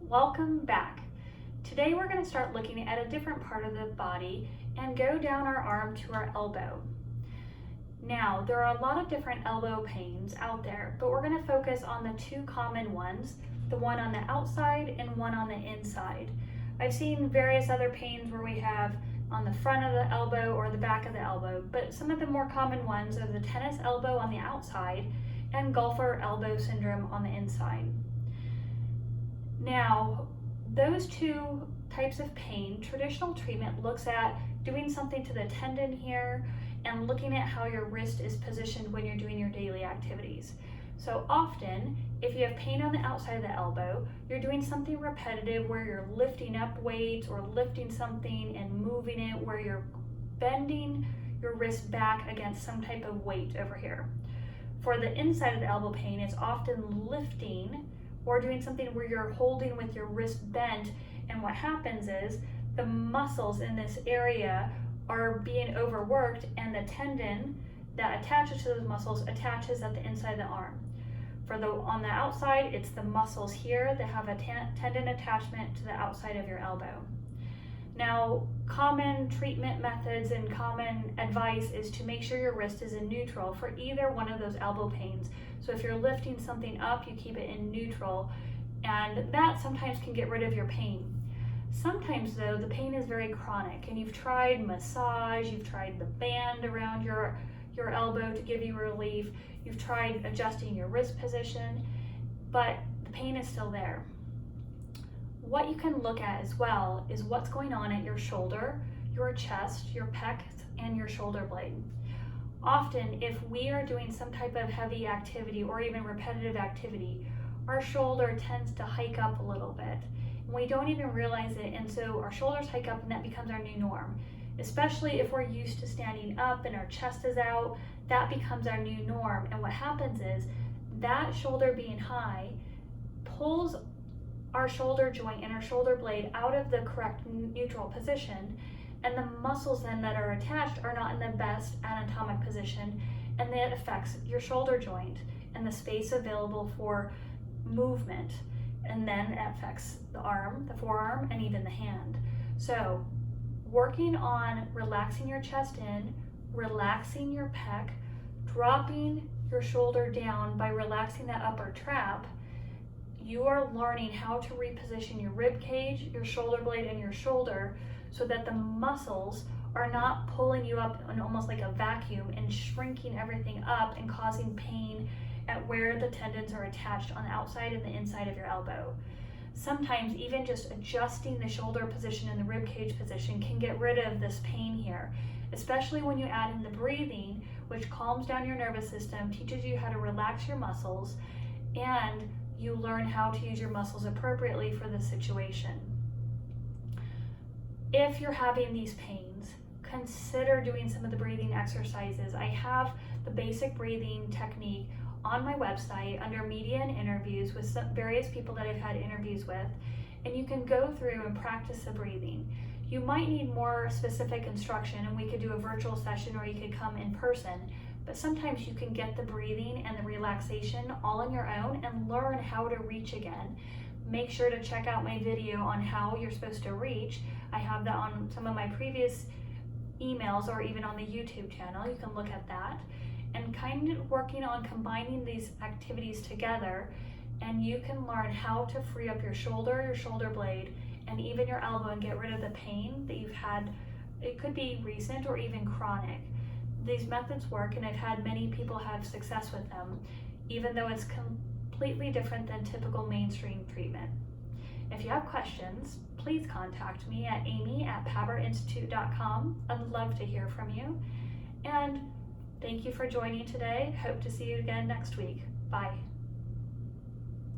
Welcome back. Today we're going to start looking at a different part of the body and go down our arm to our elbow. Now, there are a lot of different elbow pains out there, but we're going to focus on the two common ones, the one on the outside and one on the inside. I've seen various other pains where we have on the front of the elbow or the back of the elbow, but some of the more common ones are the tennis elbow on the outside and golfer elbow syndrome on the inside. Now, those two types of pain, traditional treatment looks at doing something to the tendon here and looking at how your wrist is positioned when you're doing your daily activities. So often, if you have pain on the outside of the elbow, you're doing something repetitive where you're lifting up weights or lifting something and moving it, where you're bending your wrist back against some type of weight over here. For the inside of the elbow pain, it's often lifting or doing something where you're holding with your wrist bent, and what happens is the muscles in this area are being overworked and the tendon that attaches to those muscles attaches at the inside of the arm. On the outside, it's the muscles here that have a tendon attachment to the outside of your elbow. Now, common treatment methods and common advice is to make sure your wrist is in neutral for either one of those elbow pains. So if you're lifting something up, you keep it in neutral, and that sometimes can get rid of your pain. Sometimes though, the pain is very chronic and you've tried massage, you've tried the band around your elbow to give you relief, you've tried adjusting your wrist position, but the pain is still there. What you can look at as well is what's going on at your shoulder, your chest, your pecs, and your shoulder blade. Often, if we are doing some type of heavy activity or even repetitive activity, our shoulder tends to hike up a little bit. And we don't even realize it, and so our shoulders hike up and that becomes our new norm. Especially if we're used to standing up and our chest is out, that becomes our new norm. And what happens is that shoulder being high pulls our shoulder joint and our shoulder blade out of the correct neutral position, and the muscles then that are attached are not in the best anatomic position, and that affects your shoulder joint and the space available for movement, and then it affects the arm, the forearm, and even the hand. So working on relaxing your chest in, relaxing your pec, dropping your shoulder down by relaxing that upper trap, you are learning how to reposition your rib cage, your shoulder blade, and your shoulder so that the muscles are not pulling you up in almost like a vacuum and shrinking everything up and causing pain at where the tendons are attached on the outside and the inside of your elbow. Sometimes even just adjusting the shoulder position and the rib cage position can get rid of this pain here, especially when you add in the breathing, which calms down your nervous system, teaches you how to relax your muscles, and you learn how to use your muscles appropriately for the situation. If you're having these pains, consider doing some of the breathing exercises. I have the basic breathing technique on my website under media and interviews with some various people that I've had interviews with, and you can go through and practice the breathing. You might need more specific instruction, and we could do a virtual session or you could come in person, but sometimes you can get the breathing and the relaxation all on your own and learn how to reach again. Make sure to check out my video on how you're supposed to reach. I have that on some of my previous emails or even on the YouTube channel. You can look at that. And kind of working on combining these activities together, and you can learn how to free up your shoulder blade, and even your elbow, and get rid of the pain that you've had. It could be recent or even chronic. These methods work, and I've had many people have success with them, even though it's completely different than typical mainstream treatment. If you have questions, please contact me at amy@paberinstitute.com. I'd love to hear from you. And thank you for joining today. Hope to see you again next week. Bye.